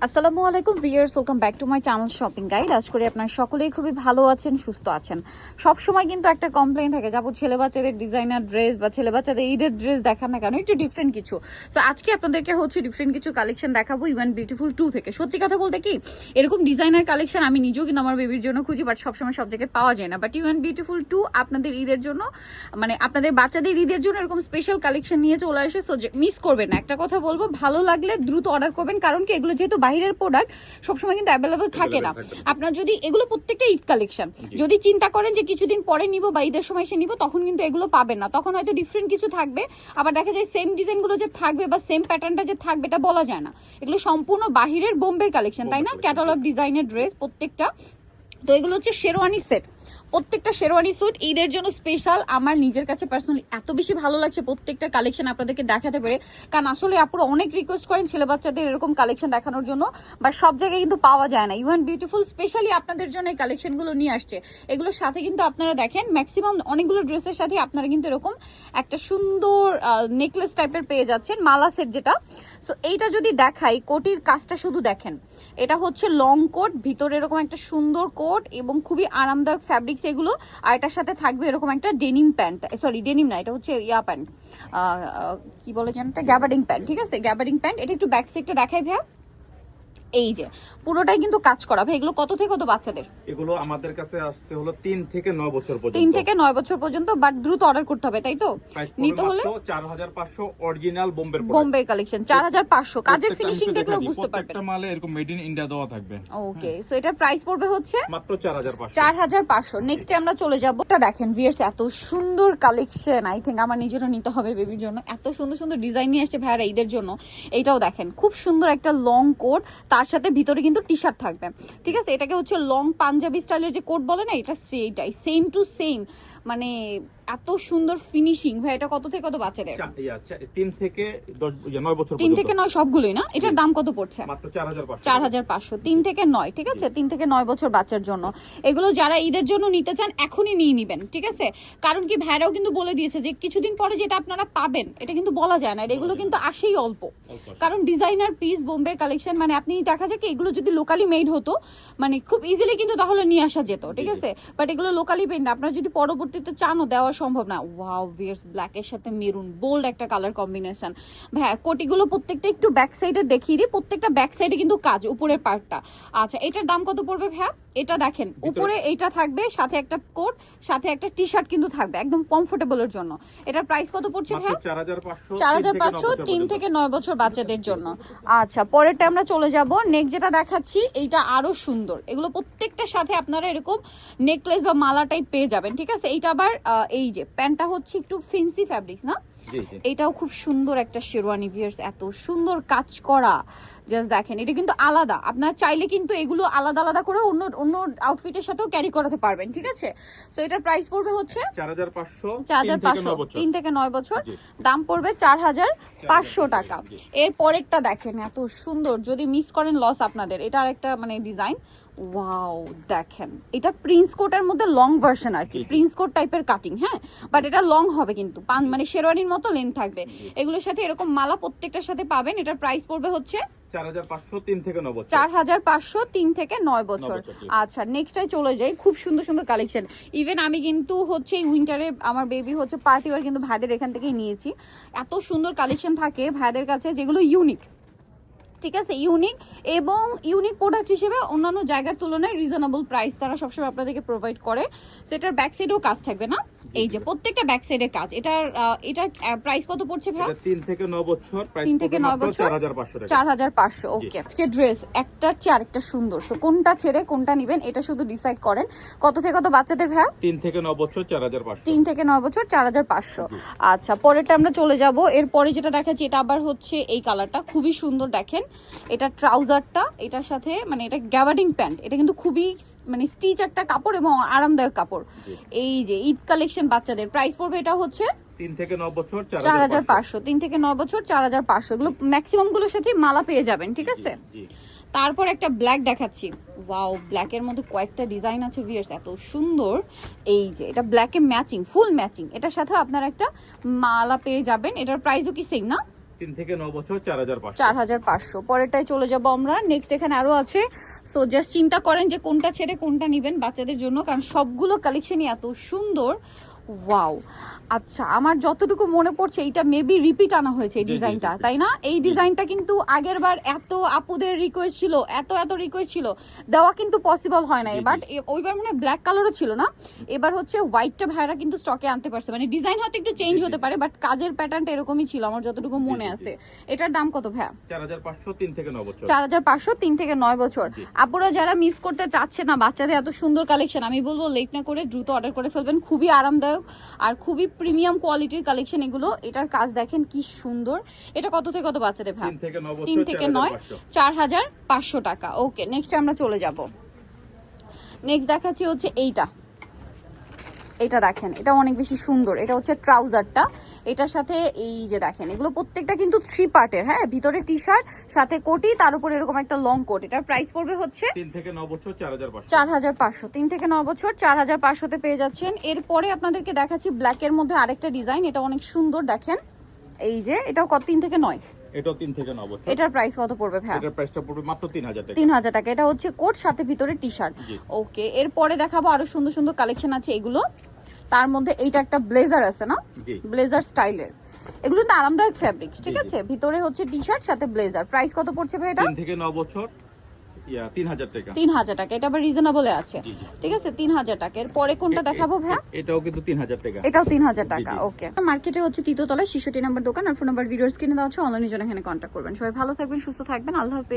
আসসালামু আলাইকুম viewers, welcome back to my channel shopping guide. আশা করি আপনারা সকলেই খুবই ভালো আছেন, সুস্থ আছেন। সব সময় কিন্তু একটা কমপ্লেইন থাকে, যাবো ছেলে বাচ্চাদের ডিজাইনার ড্রেস বা ছেলে বাচ্চাদের ঈদের ড্রেস দেখান না কেন, একটু ডিফারেন্ট কিছু। সো আজকে আপনাদেরকে হচ্ছে ডিফারেন্ট কিছু কালেকশন দেখাবো ইভেন বিউটিফুল 2 থেকে। সত্যি কথা বলতে কি, এরকম ডিজাইনার কালেকশন আমি নিজেও কিন্তু আমার বেবির জন্য খুঁজি, বাট সবসময় সব জায়গায় পাওয়া যায় না। বাট ইভেন বিউটিফুল 2 আপনাদের ঈদের জন্য, মানে আপনাদের বাচ্চাদের ঈদের জন্য এরকম স্পেশাল কালেকশন নিয়ে চলে আসে। সো মিস করবেন না। একটা কথা বলবো, ভালো লাগলে দ্রুত অর্ডার করবেন, কারণ কি এগুলো যেহেতু বাইরের প্রোডাক্ট সবসময় কিন্তু অ্যাভেলেবল থাকে না। আপনার যদি এগুলো প্রত্যেকটা ঈদ কালেকশন, যদি চিন্তা করেন যে কিছুদিন পরে নিব বা ঈদের সময় এসে নিব, তখন কিন্তু এগুলো পাবেন না। তখন হয়তো ডিফারেন্ট কিছু থাকবে, আবার দেখা যায় সেম ডিজাইনগুলো যে থাকবে বা সেম প্যাটার্নটা যে থাকবে এটা বলা যায় না। এগুলো সম্পূর্ণ বাহিরের বোম্বের কালেকশন, তাই না? ক্যাটালগ ডিজাইনের ড্রেস প্রত্যেকটা। তো এগুলো হচ্ছে শেরওয়ানি সেট, প্রত্যেকটা শেরওয়ানি স্যুট ঈদের জন্য স্পেশাল। আমার নিজের কাছে পার্সোনালি এত বেশি ভালো লাগছে প্রত্যেকটা কালেকশন আপনাদেরকে দেখাতে পেরে, কারণ আসলে আপুরা অনেক রিকোয়েস্ট করেন ছেলে বাচ্চাদের এরকম কালেকশন দেখানোর জন্য, বাট সব জায়গায় কিন্তু পাওয়া যায় না। ইভেন বিউটিফুল স্পেশালি আপনাদের জন্য এই কালেকশনগুলো নিয়ে আসছে। এগুলোর সাথে কিন্তু আপনারা দেখেন ম্যাক্সিমাম অনেকগুলো ড্রেসের সাথে আপনারা কিন্তু এরকম একটা সুন্দর নেকলেস টাইপের পেয়ে যাচ্ছেন, মালা সেট যেটা। সো এইটা যদি দেখাই, কোটির কাজটা শুধু দেখেন। এটা হচ্ছে লং কোট, ভিতরে এরকম একটা সুন্দর কোট এবং খুবই আরামদায়ক ফ্যাব্রিক্স এগুলো। আর এটার সাথে থাকবে এরকম একটা ডেনিম প্যান্ট, সরি ডেনিম না, এটা হচ্ছে ইয়া প্যান্ট, কি বলে জানেন, গ্যাবার্ডিং প্যান্ট। ঠিক আছে, গ্যাবার্ডিং প্যান্ট। এটা একটু ব্যাক সাইডটা দেখাই ভাইয়া। এই যে পুরোটাই কিন্তু কাজ করা। ভাই এগুলো কত থেকে কত বাচ্চাদের? এগুলো আমাদের কাছে আসছে হলো 3 থেকে 9 বছর পর্যন্ত। 3 থেকে 9 বছর পর্যন্ত, বাট দ্রুত অর্ডার করতে হবে, তাই তো? নিতে হলে 4500 অরিজিনাল বোম্বের কালেকশন 4500। কাজের ফিনিশিং দেখলেও বুঝতে পারবেন। প্রত্যেকটা মালে এরকম মেড ইন ইন্ডিয়া দেওয়া থাকবে। ওকে, সো এটার প্রাইস পড়বে হচ্ছে মাত্র 4500। 4500। নেক্সটে আমরা চলে যাব। এটা দেখেন ভিউয়ার্স, এত সুন্দর কালেকশন। আই থিংক আমার নিজেরও নিতে হবে বেবির জন্য। এত সুন্দর সুন্দর ডিজাইন নিয়ে আসছে ভাইরা ঈদের জন্য। এইটাও দেখেন, খুব সুন্দর একটা লং কোট, তার সাথে ভিতরে কিন্তু টি শার্ট থাকবে। ঠিক আছে, এটাকে হচ্ছে লং পাঞ্জাবি স্টাইলের যে কোট বলে না, এটা সেইটাই, সেম টু সেম। মানে এত সুন্দর ফিনিশিং। ভাই এটা কত থেকে কত বাচ্চাদের? 3 থেকে 9 বছর পর্যন্ত। 3 থেকে 9 সবগুলোই না? এটার দাম কত পড়ছে? মাত্র 4500। 4500, 3 থেকে 9। ঠিক আছে, 3 থেকে 9 বছর বাচ্চার জন্য এগুলো যারা ঈদের জন্য নিতে চান এখনই নিয়ে নেবেন। ঠিক আছে, কারণ কি ভাইরাও কিন্তু বলে দিয়েছে যে কিছুদিন পরে যেটা আপনারা পাবেন এটা কিন্তু বলা যায় না, এগুলো কিন্তু আসেই অল্প। কারণ ডিজাইনার পিস বোম্বের কালেকশন, মানে আপনি দেখা যায় কি এগুলো যদি লোকালি মেড হতো মানে খুব ইজিলি কিন্তু তাহলে নিয়ে আসা যেত। ঠিক আছে, বাট এগুলো লোকালি মেড না। আপনারা যদি পরবর্তীতে চানও দেওয়া সম্ভব না। ওয়াও ভিউয়ার্স, ব্ল্যাকের সাথে মেরুন, বোল্ড একটা কালার কম্বিনেশন। ভাই কোটিগুলো প্রত্যেকটা একটু ব্যাক সাইডে দেখিয়ে দিই। প্রত্যেকটা ব্যাক সাইডে কিন্তু কাজ, উপরের পার্টটা। আচ্ছা, এটার দাম কত পড়বে ভাইয়া? এটা দেখেন, উপরে এইটা থাকবে, সাথে একটা কোট, সাথে একটা টি শার্ট কিন্তু থাকবে একদম কমফোর্টেবলের জন্য। এটার প্রাইস কত পড়ছে ভাইয়া? 4500, 3 থেকে 9 বছর বাচ্চাদের জন্য। আচ্ছা, পরেরটা আমরা চলে যাব। নেক্সট যেটা দেখাচ্ছি এইটা আরো সুন্দর। এগুলো প্রত্যেকটার সাথে আপনারা এরকম নেকলেস বা মালা টাইপ পেয়ে যাবেন। ঠিক আছে, এইটা আবার এই যে প্যান্টটা হচ্ছে একটু ফেন্সি ফ্যাব্রিক্স না, এটাও খুব সুন্দর একটা শেরওয়ানি ভিউয়ার্স, এত সুন্দর কাজ করা। জাস্ট দেখেন, এটা কিন্তু আলাদা। আপনারা চাইলে কিন্তু এগুলো আলাদা আলাদা করে অন্য অন্য আউটফিটের সাথেও ক্যারি করাতে পারবেন। ঠিক আছে, সো এটার প্রাইস পড়বে হচ্ছে 4500, 3 থেকে 9 বছর। দাম পড়বে 4500 টাকা। এর পরেরটা দেখেন, এত সুন্দর, যদি মিস করেন লস আপনাদের। এটা আরেকটা মানে ডিজাইন। ওয়াও দেখেন, এটা প্রিন্স কোটের মধ্যে লং ভার্সন আর কি, প্রিন্স কোট টাইপের কাটিং। হ্যাঁ, বাট এটা লং হবে কিন্তু, মানে শেরওয়ানির মতো লেন্থ থাকবে। এগুলোর সাথে এরকম মালা প্রত্যেকটার সাথে পাবেন। এটার প্রাইস পড়বে হচ্ছে 4500, 3 থেকে 9 বছর। 4500, 3 থেকে 9 বছর। আচ্ছা, নেক্সটটাই চলে যাই। খুব সুন্দর সুন্দর কালেকশন। ইভেন আমি কিন্তু হচ্ছে এই উইন্টারে আমার বেবির হচ্ছে পার্টি ওয়্যার কিন্তু ভাইদের এখান থেকেই নিয়েছি। এত সুন্দর কালেকশন থাকে ভাইদের কাছে যেগুলো ইউনিক। ঠিক আছে, ইউনিক এবং ইউনিক প্রোডাক্ট হিসেবে অন্যান্য জায়গার তুলনায় রিজনেবল প্রাইস তারা সবসময় আপনাদেরকে প্রোভাইড করে। সেটার ব্যাক সাইডেও কাজ থাকবে না, এই যে প্রত্যেকটা ব্যাক সাইডে কাজ। এটার প্রাইস কত পড়ছে ভাই? 3 থেকে 9 বছর, প্রাইস 3 থেকে 9 বছর 4500 টাকা। 4500। ওকে, আজকে ড্রেস একটার চেয়ে আরেকটা সুন্দর। সো কোনটা ছেড়ে কোনটা নেবেন এটা শুধু ডিসাইড করেন। কত থেকে কত বাচ্চাদের ভাই? 3 থেকে 9 বছর 4500। 3 থেকে 9 বছর 4500। আচ্ছা, পরেরটা আমরা চলে যাব। এরপরে যেটা দেখাচ্ছি এটা আবার হচ্ছে এই কালারটা খুবই সুন্দর। দেখেন এটা ট্রাউজারটা, এটার সাথে মানে এটা গ্যাবার্ডিং প্যান্ট। এটা কিন্তু খুবই মানে স্টিচ একটা কাপড় এবং আরামদায়ক কাপড়। এই যে ঈদ কালেকশন বাচ্চাদের প্রাইস পড়বে এটা হচ্ছে 3 থেকে 9 বছর 4500। 3 থেকে 9 বছর 4500। এগুলো ম্যাক্সিমাম গুলোর সাথে মালা পেয়ে যাবেন। ঠিক আছে, তারপর একটা ব্ল্যাক দেখাচ্ছি। ওয়াও, ব্ল্যাকের মধ্যে কয়েকটা ডিজাইন আছে ভিউয়ার্স, এত সুন্দর। এই যে এটা ব্ল্যাকে ম্যাচিং, ফুল ম্যাচিং। এটার সাথে আপনারা একটা মালা পেয়ে যাবেন। এটার প্রাইসও কি সেম না? 3 থেকে 9 বছর 4500। 4500। পরেরটায় চলে যাব আমরা। নেক্সট এখানে আরো আছে, সো জাস্ট চিন্তা করেন যে কোনটা ছেড়ে কোনটা নেবেন বাচ্চাদের জন্য, কারণ সবগুলো কালেকশনই এত সুন্দর। ওয়াও, আচ্ছা আমার যতটুকু মনে পড়ছে এইটা মেবি রিপিট আনা হয়েছে এই জি, জি, ডিজাইনটা, জি। তাই না? এই ডিজাইনটা কিন্তু আগের বার এত আপুদের রিকোয়েস্ট ছিল, এত রিকোয়েস্ট ছিল, দেওয়া কিন্তু পসিবল হয় না। জি, জি। বাট ওইবার মনে হয় ব্ল্যাক কালারও ছিল না, এবার হচ্ছে হোয়াইটটা ভাইরা কিন্তু স্টকে আনতে পারছে। মানে ডিজাইন হয়তো একটু চেঞ্জ জি, জি, হতে জি। পারে, বাট কাজের প্যাটার্নটা এরকমই ছিল আমার যতটুকু জি, মনে জি, জি। আছে। এটার দাম কত ভাইয়া? 4500 3 থেকে 9 বছর। 4500 3 থেকে 9 বছর। জি। আপুরা যারা মিস করতে চাচ্ছে না বাচ্চাদের এত সুন্দর কালেকশন, আমি বলবো লেট না করে দ্রুত অর্ডার করে ফেলবেন। খুবই আরামদায়ক আর খুবই প্রিমিয়াম কোয়ালিটির কালেকশন এগুলো। এটার কাজ দেখেন কি সুন্দর। এটা কত থেকে কত বাচ্চাদের ভাই? 3 থেকে 9 বছর 3 থেকে 9, 4500। 4500 টাকা। ওকে, নেক্সট আমরা চলে যাব। নেক্সট দেখাচ্ছি হচ্ছে এইটা। এটা দেখেন, এটা অনেক বেশি সুন্দর। এটা হচ্ছে ট্রাউজারটা, এটার সাথে এই যে দেখেন এগুলো প্রত্যেকটা কিন্তু 3 পার্টের। হ্যাঁ, ভিতরে টি শার্ট, সাথে কোটি, তার উপর এরকম একটা লং কোট। এটার প্রাইস পড়বে হচ্ছে 3 থেকে 9 বছর 4500। 4500। 3 থেকে 9 বছর 4500 তে পেয়ে যাচ্ছেন। এরপরে আপনাদেরকে দেখাচ্ছি ব্ল্যাকের মধ্যে আরেকটা ডিজাইন, এটা অনেক সুন্দর দেখেন। এই যে এটাও কত? 3 থেকে 9। এটাও 3 থেকে 9 বছর। এটার প্রাইস কত পড়বে ভাই? এটার প্রাইসটা পড়বে মাত্র 3000 টাকা। 3000 টাকা। এটা হচ্ছে কোট, সাথে ভিতরে টি শার্ট। জি। ওকে, এরপরে দেখাবো আরো সুন্দর সুন্দর কালেকশন আছে এগুলো। তার মধ্যে এইটা একটা ব্লেজার আছে না, জি। ব্লেজার স্টাইলের। এগুলো তো আরামদায়ক ফ্যাব্রিক, ঠিক জি, জি। আছে? ভিতরে হচ্ছে টি শার্ট, সাথে ব্লেজার। প্রাইস কত পড়ছে ভাই এটা? 3 থেকে 9 বছর 3000 টাকা। 3000 টাকা। এটা আবার রিজনেবলে আছে, জি, জি। ঠিক আছে? 3000 টাকা। এর পরে কোনটা দেখাবো ভাই? এটাও কিন্তু 3000 টাকা। এটাও 3000 টাকা। জি, জি। ওকে, মার্কেটে হচ্ছে তৃতীয়তলায় 66 নম্বর দোকান। আর ফোন নাম্বার ভিডিওর স্ক্রিনে দেওয়া আছে, অনলাইনে জন্য এখানে কন্ট্যাক্ট করবেন। সবাই ভালো থাকবেন, সুস্থ থাকবেন, আল্লাহ হাফেজ।